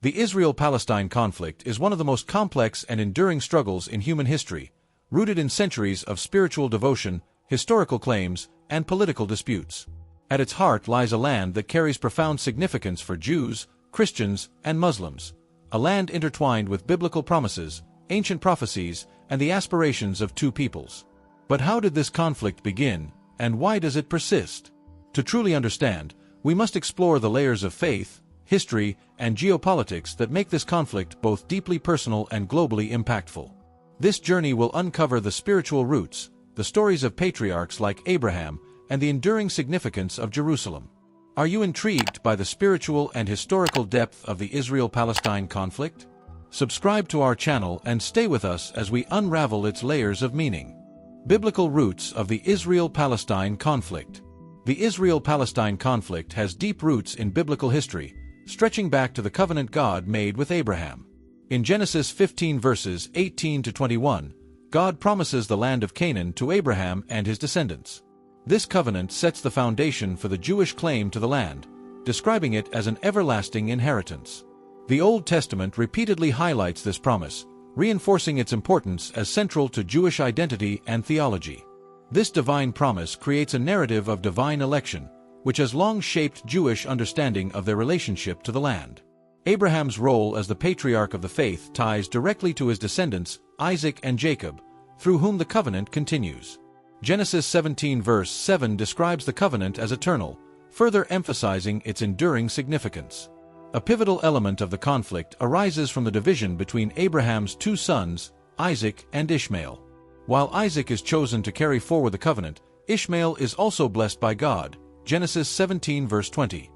The Israel-Palestine conflict is one of the most complex and enduring struggles in human history, rooted in centuries of spiritual devotion, historical claims, and political disputes. At its heart lies a land that carries profound significance for Jews, Christians, and Muslims, a land intertwined with biblical promises, ancient prophecies, and the aspirations of two peoples. But how did this conflict begin, and why does it persist? To truly understand, we must explore the layers of faith, history, and geopolitics that make this conflict both deeply personal and globally impactful. This journey will uncover the spiritual roots, the stories of patriarchs like Abraham, and the enduring significance of Jerusalem. Are you intrigued by the spiritual and historical depth of the Israel-Palestine conflict? Subscribe to our channel and stay with us as we unravel its layers of meaning. Biblical roots of the Israel-Palestine conflict. The Israel-Palestine conflict has deep roots in biblical history, stretching back to the covenant God made with Abraham. In Genesis 15 verses 18 to 21, God promises the land of Canaan to Abraham and his descendants. This covenant sets the foundation for the Jewish claim to the land, describing it as an everlasting inheritance. The Old Testament repeatedly highlights this promise, reinforcing its importance as central to Jewish identity and theology. This divine promise creates a narrative of divine election, which has long shaped Jewish understanding of their relationship to the land. Abraham's role as the patriarch of the faith ties directly to his descendants, Isaac and Jacob, through whom the covenant continues. Genesis 17 verse 7 describes the covenant as eternal, further emphasizing its enduring significance. A pivotal element of the conflict arises from the division between Abraham's two sons, Isaac and Ishmael. While Isaac is chosen to carry forward the covenant, Ishmael is also blessed by God, Genesis 17 verse 20.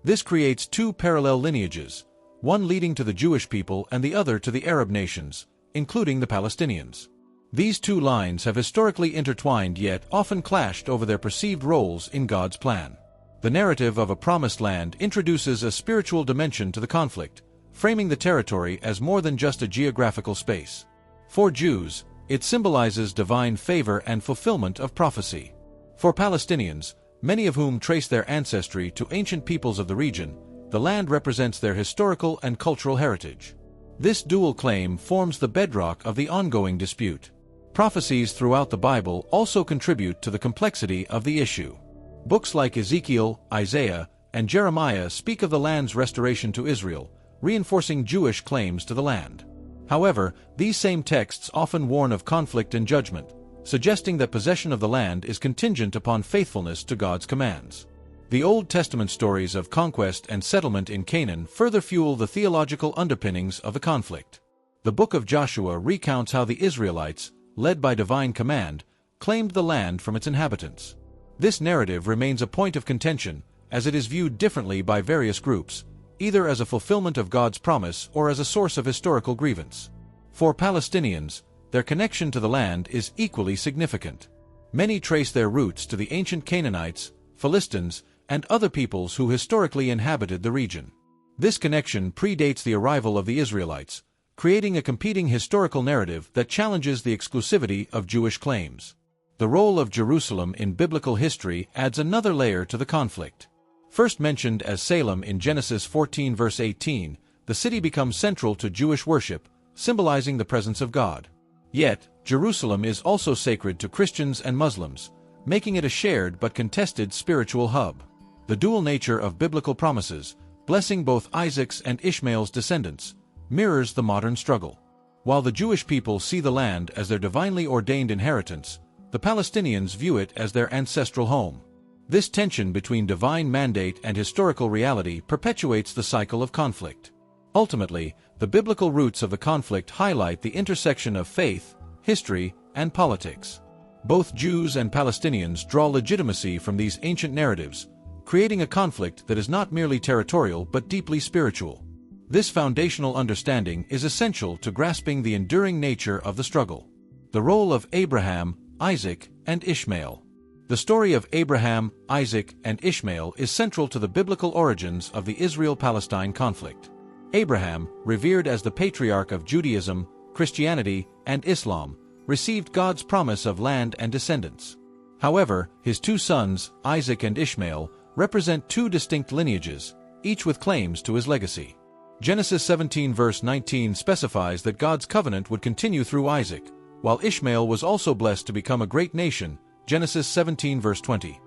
This creates two parallel lineages, one leading to the Jewish people and the other to the Arab nations, including the Palestinians. These two lines have historically intertwined yet often clashed over their perceived roles in God's plan. The narrative of a promised land introduces a spiritual dimension to the conflict, framing the territory as more than just a geographical space. For Jews, it symbolizes divine favor and fulfillment of prophecy. For Palestinians, many of whom trace their ancestry to ancient peoples of the region, the land represents their historical and cultural heritage. This dual claim forms the bedrock of the ongoing dispute. Prophecies throughout the Bible also contribute to the complexity of the issue. Books like Ezekiel, Isaiah, and Jeremiah speak of the land's restoration to Israel, reinforcing Jewish claims to the land. However, these same texts often warn of conflict and judgment, suggesting that possession of the land is contingent upon faithfulness to God's commands. The Old Testament stories of conquest and settlement in Canaan further fuel the theological underpinnings of the conflict. The book of Joshua recounts how the Israelites, led by divine command, claimed the land from its inhabitants. This narrative remains a point of contention, as it is viewed differently by various groups, either as a fulfillment of God's promise or as a source of historical grievance. For Palestinians, their connection to the land is equally significant. Many trace their roots to the ancient Canaanites, Philistines, and other peoples who historically inhabited the region. This connection predates the arrival of the Israelites, creating a competing historical narrative that challenges the exclusivity of Jewish claims. The role of Jerusalem in biblical history adds another layer to the conflict. First mentioned as Salem in Genesis 14 verse 18, the city becomes central to Jewish worship, symbolizing the presence of God. Yet, Jerusalem is also sacred to Christians and Muslims, making it a shared but contested spiritual hub. The dual nature of biblical promises, blessing both Isaac's and Ishmael's descendants, mirrors the modern struggle. While the Jewish people see the land as their divinely ordained inheritance, the Palestinians view it as their ancestral home. This tension between divine mandate and historical reality perpetuates the cycle of conflict. Ultimately, the biblical roots of the conflict highlight the intersection of faith, history, and politics. Both Jews and Palestinians draw legitimacy from these ancient narratives, creating a conflict that is not merely territorial but deeply spiritual. This foundational understanding is essential to grasping the enduring nature of the struggle. The role of Abraham, Isaac, and Ishmael. The story of Abraham, Isaac, and Ishmael is central to the biblical origins of the Israel-Palestine conflict. Abraham, revered as the patriarch of Judaism, Christianity, and Islam, received God's promise of land and descendants. However, his two sons, Isaac and Ishmael, represent two distinct lineages, each with claims to his legacy. Genesis 17 verse 19 specifies that God's covenant would continue through Isaac, while Ishmael was also blessed to become a great nation, Genesis 17 verse 20.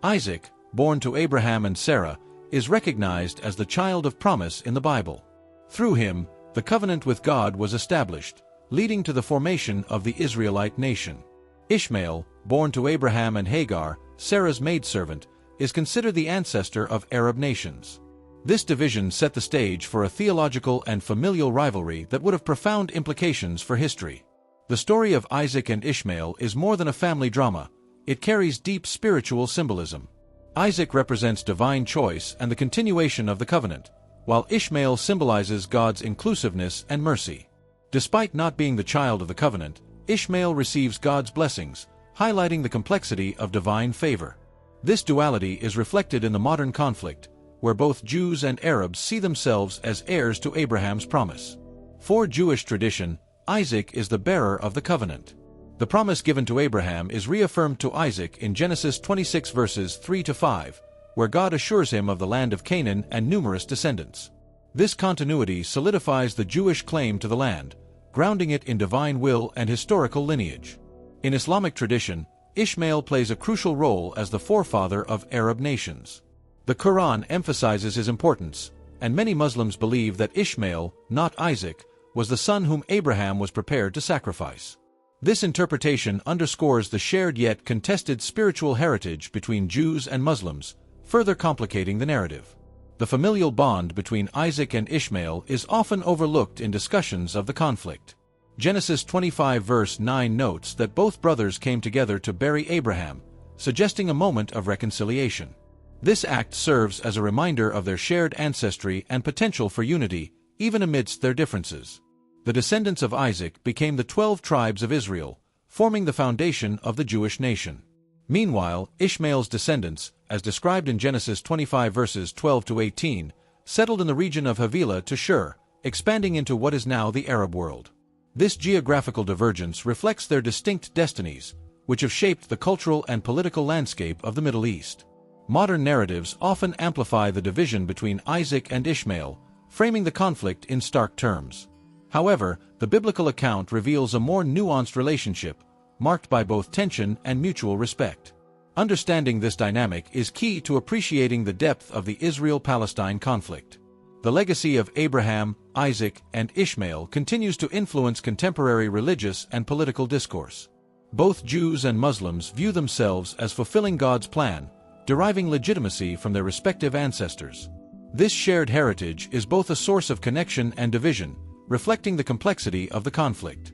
Isaac, born to Abraham and Sarah, is recognized as the child of promise in the Bible. Through him, the covenant with God was established, leading to the formation of the Israelite nation. Ishmael, born to Abraham and Hagar, Sarah's maidservant, is considered the ancestor of Arab nations. This division set the stage for a theological and familial rivalry that would have profound implications for history. The story of Isaac and Ishmael is more than a family drama. It carries deep spiritual symbolism. Isaac represents divine choice and the continuation of the covenant, while Ishmael symbolizes God's inclusiveness and mercy. Despite not being the child of the covenant, Ishmael receives God's blessings, highlighting the complexity of divine favor. This duality is reflected in the modern conflict, where both Jews and Arabs see themselves as heirs to Abraham's promise. For Jewish tradition, Isaac is the bearer of the covenant. The promise given to Abraham is reaffirmed to Isaac in Genesis 26 verses 3-5, where God assures him of the land of Canaan and numerous descendants. This continuity solidifies the Jewish claim to the land, grounding it in divine will and historical lineage. In Islamic tradition, Ishmael plays a crucial role as the forefather of Arab nations. The Quran emphasizes his importance, and many Muslims believe that Ishmael, not Isaac, was the son whom Abraham was prepared to sacrifice. This interpretation underscores the shared yet contested spiritual heritage between Jews and Muslims, further complicating the narrative. The familial bond between Isaac and Ishmael is often overlooked in discussions of the conflict. Genesis 25 verse 9 notes that both brothers came together to bury Abraham, suggesting a moment of reconciliation. This act serves as a reminder of their shared ancestry and potential for unity, even amidst their differences. The descendants of Isaac became the 12 tribes of Israel, forming the foundation of the Jewish nation. Meanwhile, Ishmael's descendants, as described in Genesis 25 verses 12-18, settled in the region of Havilah to Shur, expanding into what is now the Arab world. This geographical divergence reflects their distinct destinies, which have shaped the cultural and political landscape of the Middle East. Modern narratives often amplify the division between Isaac and Ishmael, framing the conflict in stark terms. However, the biblical account reveals a more nuanced relationship, marked by both tension and mutual respect. Understanding this dynamic is key to appreciating the depth of the Israel-Palestine conflict. The legacy of Abraham, Isaac, and Ishmael continues to influence contemporary religious and political discourse. Both Jews and Muslims view themselves as fulfilling God's plan, deriving legitimacy from their respective ancestors. This shared heritage is both a source of connection and division, reflecting the complexity of the conflict.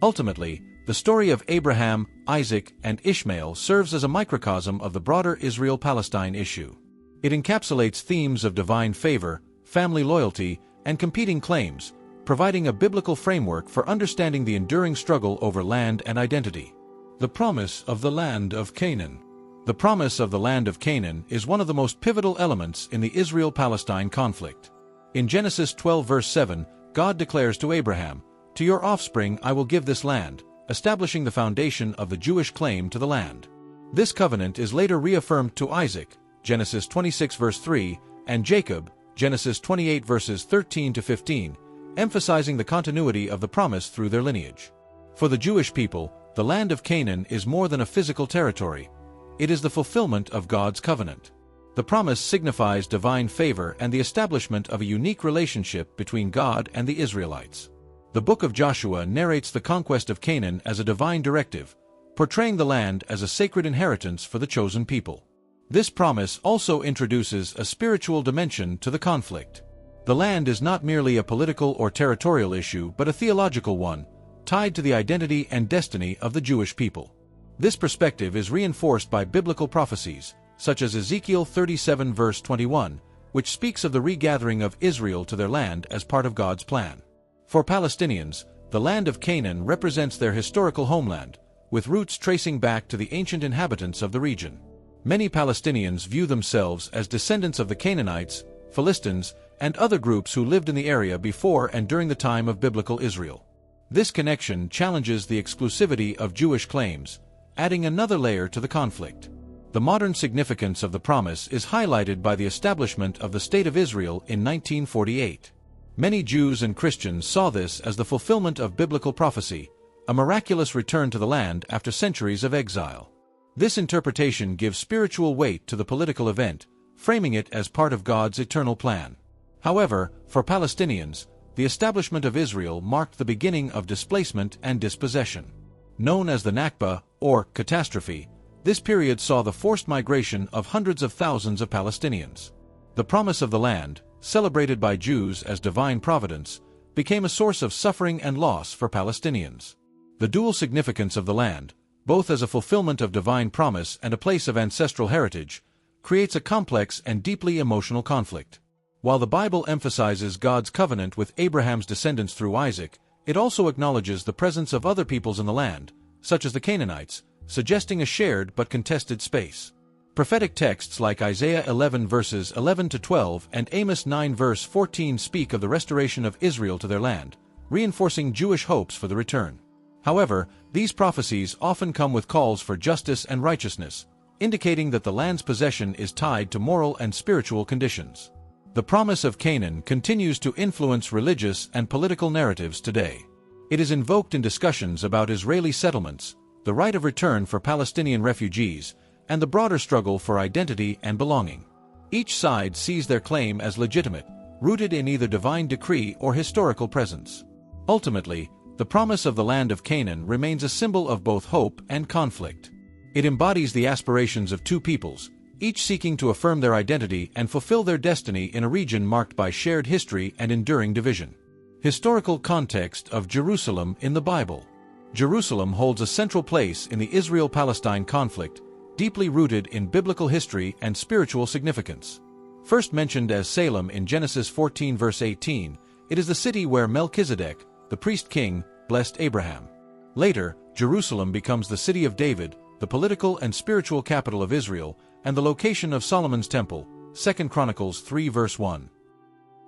Ultimately, the story of Abraham, Isaac, and Ishmael serves as a microcosm of the broader Israel-Palestine issue. It encapsulates themes of divine favor, family loyalty, and competing claims, providing a biblical framework for understanding the enduring struggle over land and identity. The promise of the land of Canaan. The promise of the land of Canaan is one of the most pivotal elements in the Israel-Palestine conflict. In Genesis 12 verse 7, God declares to Abraham, "To your offspring I will give this land," establishing the foundation of the Jewish claim to the land. This covenant is later reaffirmed to Isaac, Genesis 26 verse 3, and Jacob, Genesis 28 verses 13-15, emphasizing the continuity of the promise through their lineage. For the Jewish people, the land of Canaan is more than a physical territory. It is the fulfillment of God's covenant. The promise signifies divine favor and the establishment of a unique relationship between God and the Israelites. The book of Joshua narrates the conquest of Canaan as a divine directive, portraying the land as a sacred inheritance for the chosen people. This promise also introduces a spiritual dimension to the conflict. The land is not merely a political or territorial issue but a theological one, tied to the identity and destiny of the Jewish people. This perspective is reinforced by biblical prophecies, such as Ezekiel 37 verse 21, which speaks of the regathering of Israel to their land as part of God's plan. For Palestinians, the land of Canaan represents their historical homeland, with roots tracing back to the ancient inhabitants of the region. Many Palestinians view themselves as descendants of the Canaanites, Philistines, and other groups who lived in the area before and during the time of biblical Israel. This connection challenges the exclusivity of Jewish claims, adding another layer to the conflict. The modern significance of the promise is highlighted by the establishment of the State of Israel in 1948. Many Jews and Christians saw this as the fulfillment of biblical prophecy, a miraculous return to the land after centuries of exile. This interpretation gives spiritual weight to the political event, framing it as part of God's eternal plan. However, for Palestinians, the establishment of Israel marked the beginning of displacement and dispossession. Known as the Nakba, or catastrophe, this period saw the forced migration of hundreds of thousands of Palestinians. The promise of the land, celebrated by Jews as divine providence, became a source of suffering and loss for Palestinians. The dual significance of the land, both as a fulfillment of divine promise and a place of ancestral heritage, creates a complex and deeply emotional conflict. While the Bible emphasizes God's covenant with Abraham's descendants through Isaac, it also acknowledges the presence of other peoples in the land, such as the Canaanites, suggesting a shared but contested space. Prophetic texts like Isaiah 11 verses 11 to 12 and Amos 9 verse 14 speak of the restoration of Israel to their land, reinforcing Jewish hopes for the return. However, these prophecies often come with calls for justice and righteousness, indicating that the land's possession is tied to moral and spiritual conditions. The promise of Canaan continues to influence religious and political narratives today. It is invoked in discussions about Israeli settlements, the right of return for Palestinian refugees, and the broader struggle for identity and belonging. Each side sees their claim as legitimate, rooted in either divine decree or historical presence. Ultimately, the promise of the land of Canaan remains a symbol of both hope and conflict. It embodies the aspirations of two peoples, each seeking to affirm their identity and fulfill their destiny in a region marked by shared history and enduring division. Historical context of Jerusalem in the Bible. Jerusalem holds a central place in the Israel-Palestine conflict, deeply rooted in biblical history and spiritual significance. First mentioned as Salem in Genesis 14 verse 18, it is the city where Melchizedek, the priest-king, blessed Abraham. Later, Jerusalem becomes the city of David, the political and spiritual capital of Israel, and the location of Solomon's temple, 2 Chronicles 3 verse 1.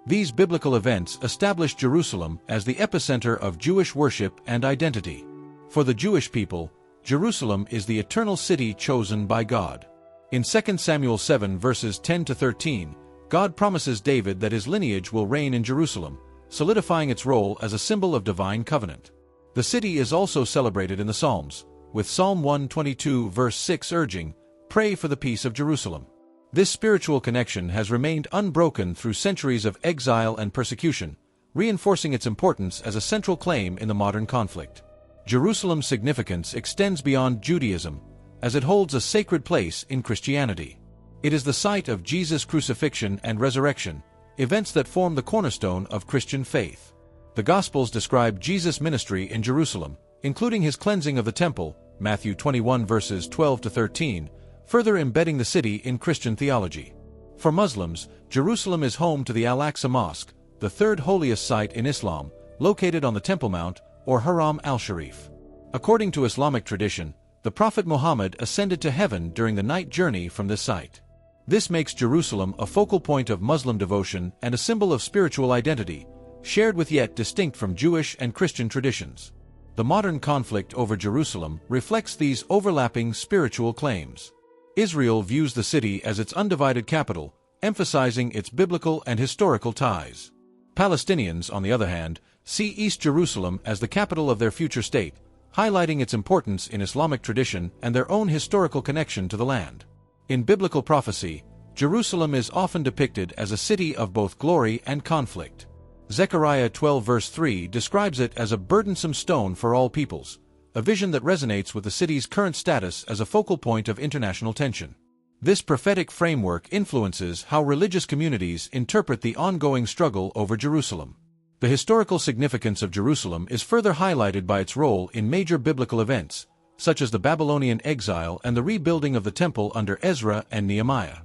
These biblical events established Jerusalem as the epicenter of Jewish worship and identity. For the Jewish people, Jerusalem is the eternal city chosen by God. In 2 Samuel 7 verses 10 to 13, God promises David that his lineage will reign in Jerusalem, solidifying its role as a symbol of divine covenant. The city is also celebrated in the Psalms, with Psalm 122 verse 6 urging, "Pray for the peace of Jerusalem." This spiritual connection has remained unbroken through centuries of exile and persecution, reinforcing its importance as a central claim in the modern conflict. Jerusalem's significance extends beyond Judaism, as it holds a sacred place in Christianity. It is the site of Jesus' crucifixion and resurrection, events that form the cornerstone of Christian faith. The Gospels describe Jesus' ministry in Jerusalem, including his cleansing of the temple, Matthew 21 verses 12 to 13, further embedding the city in Christian theology. For Muslims, Jerusalem is home to the Al-Aqsa Mosque, the third holiest site in Islam, located on the Temple Mount, or Haram al-Sharif. According to Islamic tradition, the Prophet Muhammad ascended to heaven during the night journey from this site. This makes Jerusalem a focal point of Muslim devotion and a symbol of spiritual identity, shared with yet distinct from Jewish and Christian traditions. The modern conflict over Jerusalem reflects these overlapping spiritual claims. Israel views the city as its undivided capital, emphasizing its biblical and historical ties. Palestinians, on the other hand, see East Jerusalem as the capital of their future state, highlighting its importance in Islamic tradition and their own historical connection to the land. In biblical prophecy, Jerusalem is often depicted as a city of both glory and conflict. Zechariah 12 verse 3 describes it as a burdensome stone for all peoples, a vision that resonates with the city's current status as a focal point of international tension. This prophetic framework influences how religious communities interpret the ongoing struggle over Jerusalem. The historical significance of Jerusalem is further highlighted by its role in major biblical events, such as the Babylonian exile and the rebuilding of the temple under Ezra and Nehemiah.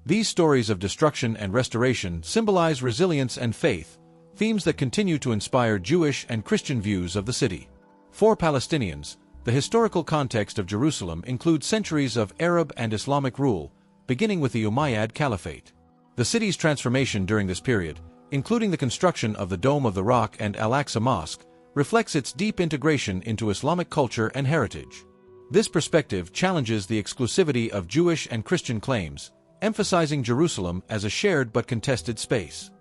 These stories of destruction and restoration symbolize resilience and faith, themes that continue to inspire Jewish and Christian views of the city. For Palestinians, the historical context of Jerusalem includes centuries of Arab and Islamic rule, beginning with the Umayyad Caliphate. The city's transformation during this period, including the construction of the Dome of the Rock and Al-Aqsa Mosque, reflects its deep integration into Islamic culture and heritage. This perspective challenges the exclusivity of Jewish and Christian claims, emphasizing Jerusalem as a shared but contested space.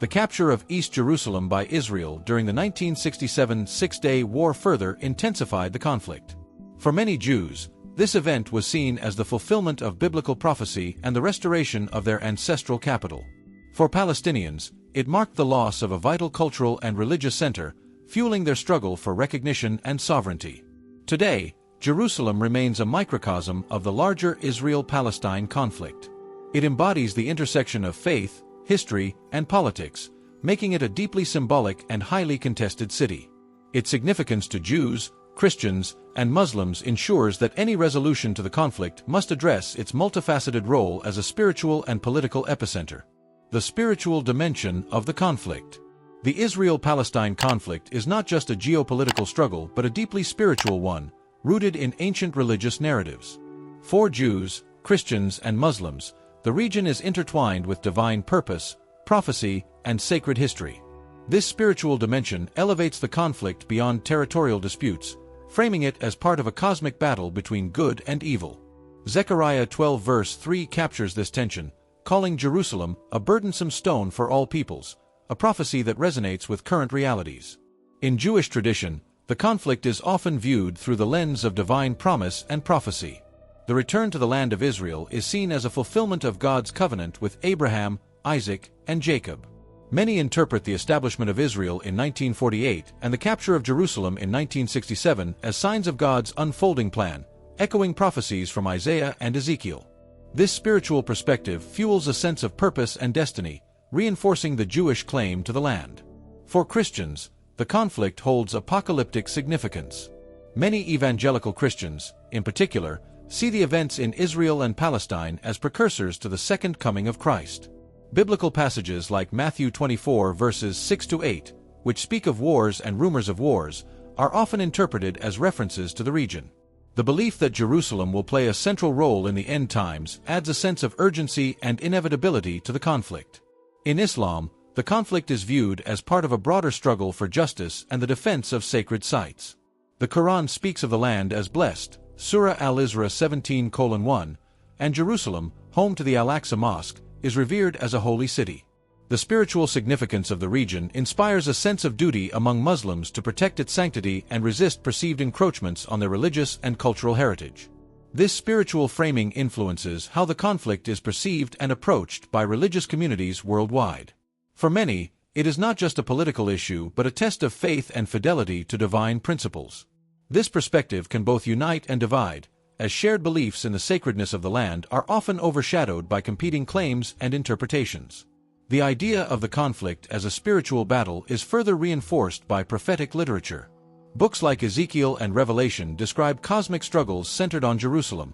The capture of East Jerusalem by Israel during the 1967 Six-Day War further intensified the conflict. For many Jews, this event was seen as the fulfillment of biblical prophecy and the restoration of their ancestral capital. For Palestinians, it marked the loss of a vital cultural and religious center, fueling their struggle for recognition and sovereignty. Today, Jerusalem remains a microcosm of the larger Israel-Palestine conflict. It embodies the intersection of faith, history, and politics, making it a deeply symbolic and highly contested city. Its significance to Jews, Christians, and Muslims ensures that any resolution to the conflict must address its multifaceted role as a spiritual and political epicenter. The spiritual dimension of the conflict. The Israel-Palestine conflict is not just a geopolitical struggle but a deeply spiritual one, rooted in ancient religious narratives. For Jews, Christians, and Muslims, the region is intertwined with divine purpose, prophecy, and sacred history. This spiritual dimension elevates the conflict beyond territorial disputes, framing it as part of a cosmic battle between good and evil. Zechariah 12 verse 3 captures this tension, calling Jerusalem a burdensome stone for all peoples, a prophecy that resonates with current realities. In Jewish tradition, the conflict is often viewed through the lens of divine promise and prophecy. The return to the land of Israel is seen as a fulfillment of God's covenant with Abraham, Isaac, and Jacob. Many interpret the establishment of Israel in 1948 and the capture of Jerusalem in 1967 as signs of God's unfolding plan, echoing prophecies from Isaiah and Ezekiel. This spiritual perspective fuels a sense of purpose and destiny, reinforcing the Jewish claim to the land. For Christians, the conflict holds apocalyptic significance. Many evangelical Christians, in particular, see the events in Israel and Palestine as precursors to the second coming of Christ. Biblical passages like Matthew 24 verses 6-8, which speak of wars and rumors of wars, are often interpreted as references to the region. The belief that Jerusalem will play a central role in the end times adds a sense of urgency and inevitability to the conflict. In Islam, the conflict is viewed as part of a broader struggle for justice and the defense of sacred sites. The Quran speaks of the land as blessed, Surah Al-Isra 17:1, and Jerusalem, home to the Al-Aqsa Mosque, is revered as a holy city. The spiritual significance of the region inspires a sense of duty among Muslims to protect its sanctity and resist perceived encroachments on their religious and cultural heritage. This spiritual framing influences how the conflict is perceived and approached by religious communities worldwide. For many, it is not just a political issue but a test of faith and fidelity to divine principles. This perspective can both unite and divide, as shared beliefs in the sacredness of the land are often overshadowed by competing claims and interpretations. The idea of the conflict as a spiritual battle is further reinforced by prophetic literature. Books like Ezekiel and Revelation describe cosmic struggles centered on Jerusalem,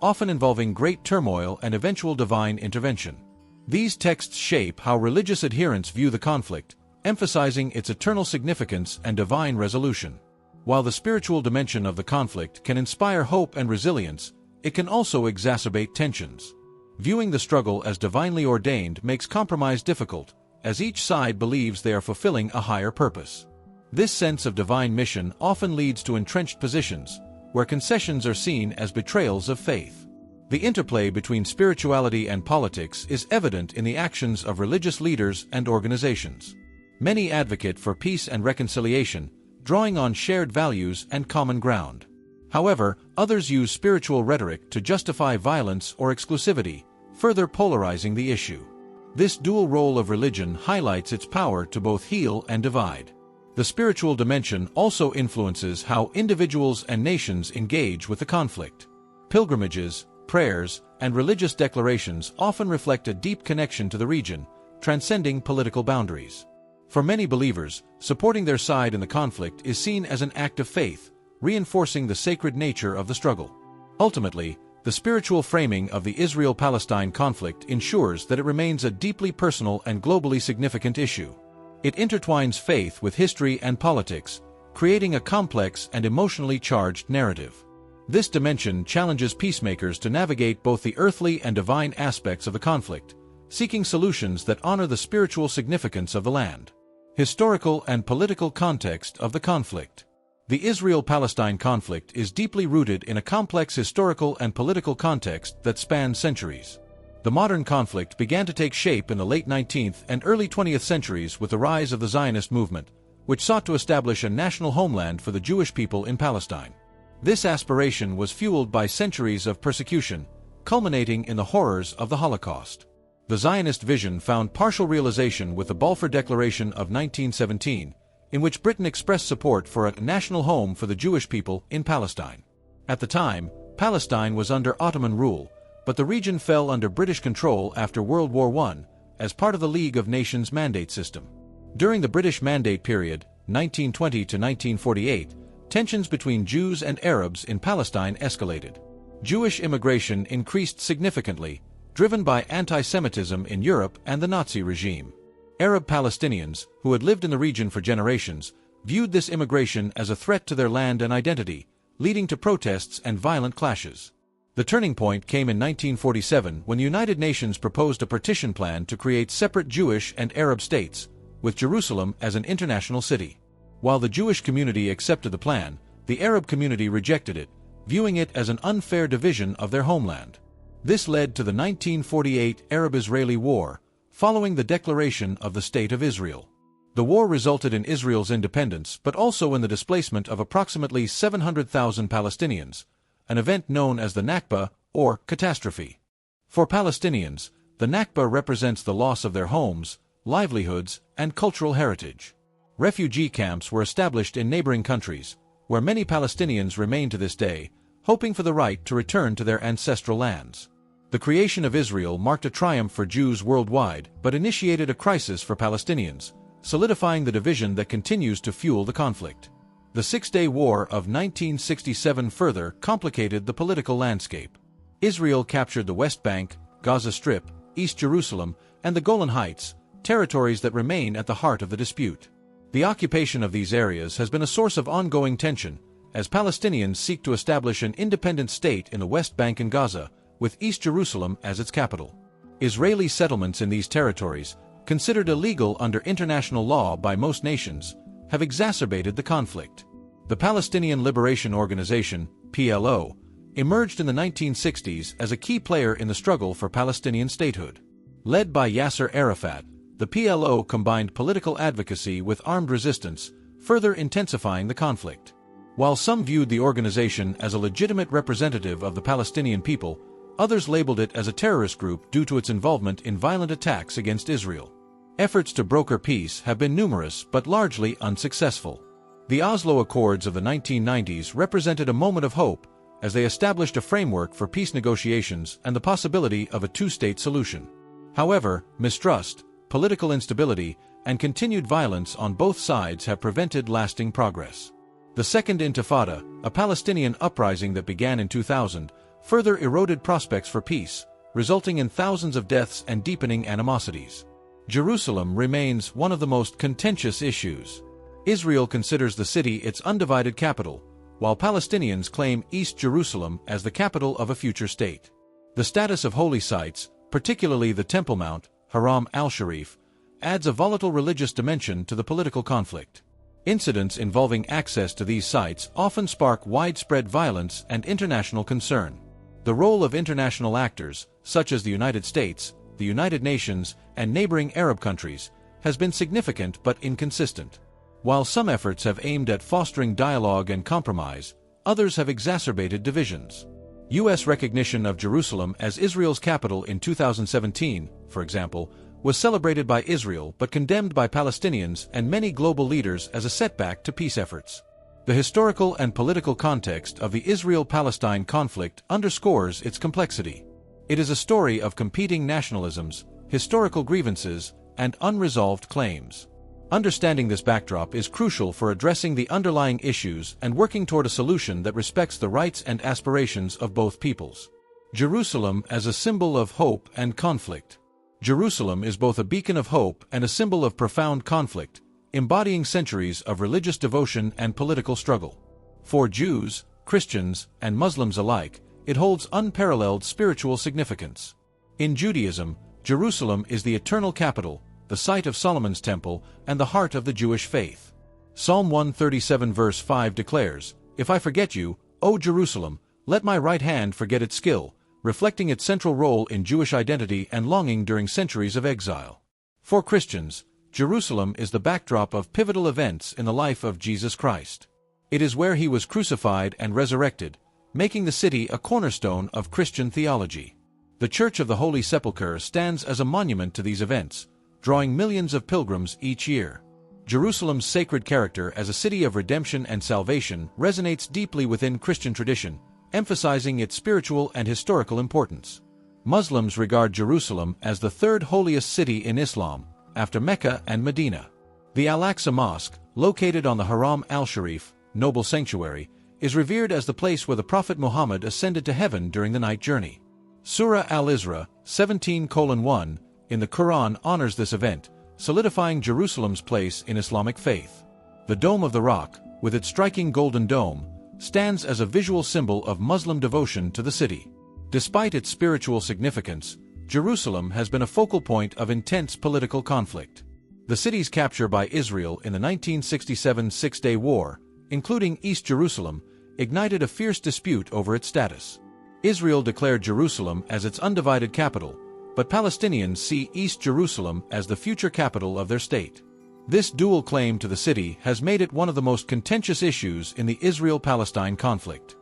often involving great turmoil and eventual divine intervention. These texts shape how religious adherents view the conflict, emphasizing its eternal significance and divine resolution. While the spiritual dimension of the conflict can inspire hope and resilience, it can also exacerbate tensions. Viewing the struggle as divinely ordained makes compromise difficult, as each side believes they are fulfilling a higher purpose. This sense of divine mission often leads to entrenched positions, where concessions are seen as betrayals of faith. The interplay between spirituality and politics is evident in the actions of religious leaders and organizations. Many advocate for peace and reconciliation, drawing on shared values and common ground. However, others use spiritual rhetoric to justify violence or exclusivity, further polarizing the issue. This dual role of religion highlights its power to both heal and divide. The spiritual dimension also influences how individuals and nations engage with the conflict. Pilgrimages, prayers, and religious declarations often reflect a deep connection to the region, transcending political boundaries. For many believers, supporting their side in the conflict is seen as an act of faith, reinforcing the sacred nature of the struggle. Ultimately, the spiritual framing of the Israel-Palestine conflict ensures that it remains a deeply personal and globally significant issue. It intertwines faith with history and politics, creating a complex and emotionally charged narrative. This dimension challenges peacemakers to navigate both the earthly and divine aspects of the conflict, seeking solutions that honor the spiritual significance of the land. Historical and political context of the conflict. The Israel-Palestine conflict is deeply rooted in a complex historical and political context that spans centuries. The modern conflict began to take shape in the late 19th and early 20th centuries with the rise of the Zionist movement, which sought to establish a national homeland for the Jewish people in Palestine. This aspiration was fueled by centuries of persecution, culminating in the horrors of the Holocaust. The Zionist vision found partial realization with the Balfour Declaration of 1917, in which Britain expressed support for a national home for the Jewish people in Palestine. At the time, Palestine was under Ottoman rule, but the region fell under British control after World War I, as part of the League of Nations mandate system. During the British Mandate period, 1920 to 1948, tensions between Jews and Arabs in Palestine escalated. Jewish immigration increased significantly, driven by anti-Semitism in Europe and the Nazi regime. Arab Palestinians, who had lived in the region for generations, viewed this immigration as a threat to their land and identity, leading to protests and violent clashes. The turning point came in 1947 when the United Nations proposed a partition plan to create separate Jewish and Arab states, with Jerusalem as an international city. While the Jewish community accepted the plan, the Arab community rejected it, viewing it as an unfair division of their homeland. This led to the 1948 Arab-Israeli War, following the declaration of the State of Israel. The war resulted in Israel's independence but also in the displacement of approximately 700,000 Palestinians, an event known as the Nakba, or catastrophe. For Palestinians, the Nakba represents the loss of their homes, livelihoods, and cultural heritage. Refugee camps were established in neighboring countries, where many Palestinians remain to this day, hoping for the right to return to their ancestral lands. The creation of Israel marked a triumph for Jews worldwide, but initiated a crisis for Palestinians, solidifying the division that continues to fuel the conflict. The Six-Day War of 1967 further complicated the political landscape. Israel captured the West Bank, Gaza Strip, East Jerusalem, and the Golan Heights, territories that remain at the heart of the dispute. The occupation of these areas has been a source of ongoing tension, as Palestinians seek to establish an independent state in the West Bank and Gaza, with East Jerusalem as its capital. Israeli settlements in these territories, considered illegal under international law by most nations, have exacerbated the conflict. The Palestinian Liberation Organization, PLO, emerged in the 1960s as a key player in the struggle for Palestinian statehood. Led by Yasser Arafat, the PLO combined political advocacy with armed resistance, further intensifying the conflict. While some viewed the organization as a legitimate representative of the Palestinian people, others labeled it as a terrorist group due to its involvement in violent attacks against Israel. Efforts to broker peace have been numerous but largely unsuccessful. The Oslo Accords of the 1990s represented a moment of hope, as they established a framework for peace negotiations and the possibility of a two-state solution. However, mistrust, political instability, and continued violence on both sides have prevented lasting progress. The Second Intifada, a Palestinian uprising that began in 2000, further eroded prospects for peace, resulting in thousands of deaths and deepening animosities. Jerusalem remains one of the most contentious issues. Israel considers the city its undivided capital, while Palestinians claim East Jerusalem as the capital of a future state. The status of holy sites, particularly the Temple Mount, Haram al-Sharif, adds a volatile religious dimension to the political conflict. Incidents involving access to these sites often spark widespread violence and international concern. The role of international actors, such as the United States, the United Nations, and neighboring Arab countries, has been significant but inconsistent. While some efforts have aimed at fostering dialogue and compromise, others have exacerbated divisions. U.S. recognition of Jerusalem as Israel's capital in 2017, for example, was celebrated by Israel but condemned by Palestinians and many global leaders as a setback to peace efforts. The historical and political context of the Israel-Palestine conflict underscores its complexity. It is a story of competing nationalisms, historical grievances, and unresolved claims. Understanding this backdrop is crucial for addressing the underlying issues and working toward a solution that respects the rights and aspirations of both peoples. Jerusalem as a symbol of hope and conflict. Jerusalem is both a beacon of hope and a symbol of profound conflict, embodying centuries of religious devotion and political struggle. For Jews, Christians, and Muslims alike, it holds unparalleled spiritual significance. In Judaism, Jerusalem is the eternal capital, the site of Solomon's temple, and the heart of the Jewish faith. Psalm 137 verse 5 declares, "If I forget you, O Jerusalem, let my right hand forget its skill, reflecting its central role in Jewish identity and longing during centuries of exile. For Christians, Jerusalem is the backdrop of pivotal events in the life of Jesus Christ. It is where he was crucified and resurrected, making the city a cornerstone of Christian theology. The Church of the Holy Sepulchre stands as a monument to these events, drawing millions of pilgrims each year. Jerusalem's sacred character as a city of redemption and salvation resonates deeply within Christian tradition, emphasizing its spiritual and historical importance. Muslims regard Jerusalem as the third holiest city in Islam, after Mecca and Medina. The Al-Aqsa Mosque, located on the Haram al-Sharif, noble sanctuary, is revered as the place where the Prophet Muhammad ascended to heaven during the night journey. Surah Al-Isra 17:1 in the Quran honors this event, solidifying Jerusalem's place in Islamic faith. The Dome of the Rock, with its striking golden dome, stands as a visual symbol of Muslim devotion to the city. Despite its spiritual significance, Jerusalem has been a focal point of intense political conflict. The city's capture by Israel in the 1967 Six-Day War, including East Jerusalem, ignited a fierce dispute over its status. Israel declared Jerusalem as its undivided capital, but Palestinians see East Jerusalem as the future capital of their state. This dual claim to the city has made it one of the most contentious issues in the Israel-Palestine conflict.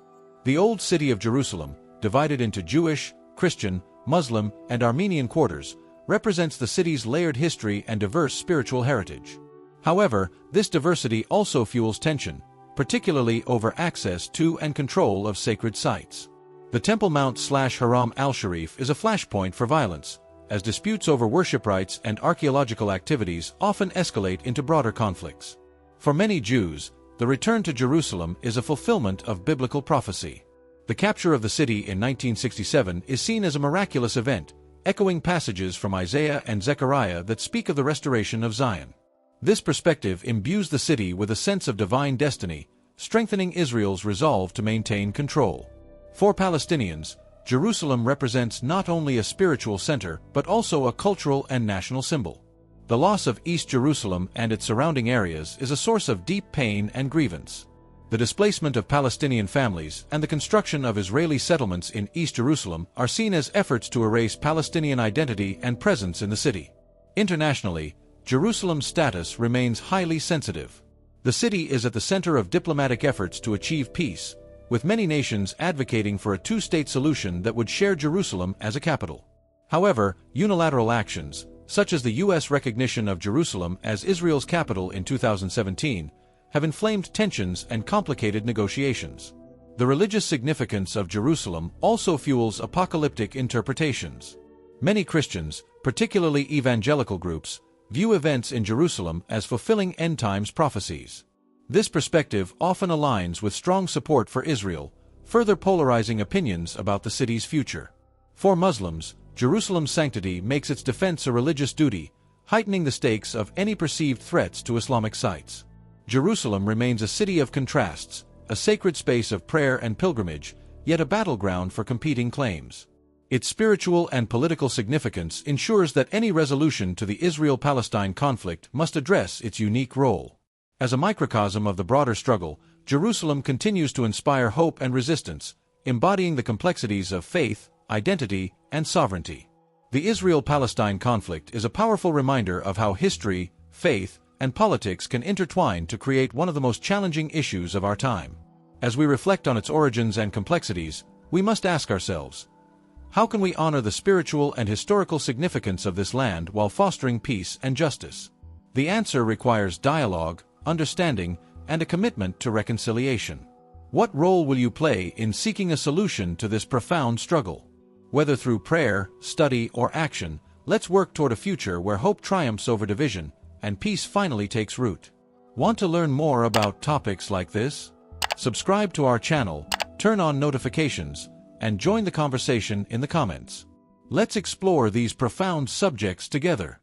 The Old City of Jerusalem, divided into Jewish, Christian, Muslim, and Armenian quarters, represents the city's layered history and diverse spiritual heritage. However, this diversity also fuels tension, particularly over access to and control of sacred sites. The Temple Mount/Haram al-Sharif is a flashpoint for violence, as disputes over worship rights and archaeological activities often escalate into broader conflicts. For many Jews, the return to Jerusalem is a fulfillment of biblical prophecy. The capture of the city in 1967 is seen as a miraculous event, echoing passages from Isaiah and Zechariah that speak of the restoration of Zion. This perspective imbues the city with a sense of divine destiny, strengthening Israel's resolve to maintain control. For Palestinians, Jerusalem represents not only a spiritual center but also a cultural and national symbol. The loss of East Jerusalem and its surrounding areas is a source of deep pain and grievance. The displacement of Palestinian families and the construction of Israeli settlements in East Jerusalem are seen as efforts to erase Palestinian identity and presence in the city. Internationally, Jerusalem's status remains highly sensitive. The city is at the center of diplomatic efforts to achieve peace, with many nations advocating for a two-state solution that would share Jerusalem as a capital. However, unilateral actions, such as the U.S. recognition of Jerusalem as Israel's capital in 2017, have inflamed tensions and complicated negotiations. The religious significance of Jerusalem also fuels apocalyptic interpretations. Many Christians, particularly evangelical groups, view events in Jerusalem as fulfilling end-times prophecies. This perspective often aligns with strong support for Israel, further polarizing opinions about the city's future. For Muslims, Jerusalem's sanctity makes its defense a religious duty, heightening the stakes of any perceived threats to Islamic sites. Jerusalem remains a city of contrasts, a sacred space of prayer and pilgrimage, yet a battleground for competing claims. Its spiritual and political significance ensures that any resolution to the Israel-Palestine conflict must address its unique role. As a microcosm of the broader struggle, Jerusalem continues to inspire hope and resistance, embodying the complexities of faith, identity, and sovereignty. The Israel-Palestine conflict is a powerful reminder of how history, faith, and politics can intertwine to create one of the most challenging issues of our time. As we reflect on its origins and complexities, we must ask ourselves, how can we honor the spiritual and historical significance of this land while fostering peace and justice? The answer requires dialogue, understanding, and a commitment to reconciliation. What role will you play in seeking a solution to this profound struggle? Whether through prayer, study, or action, let's work toward a future where hope triumphs over division and peace finally takes root. Want to learn more about topics like this? Subscribe to our channel, turn on notifications, and join the conversation in the comments. Let's explore these profound subjects together.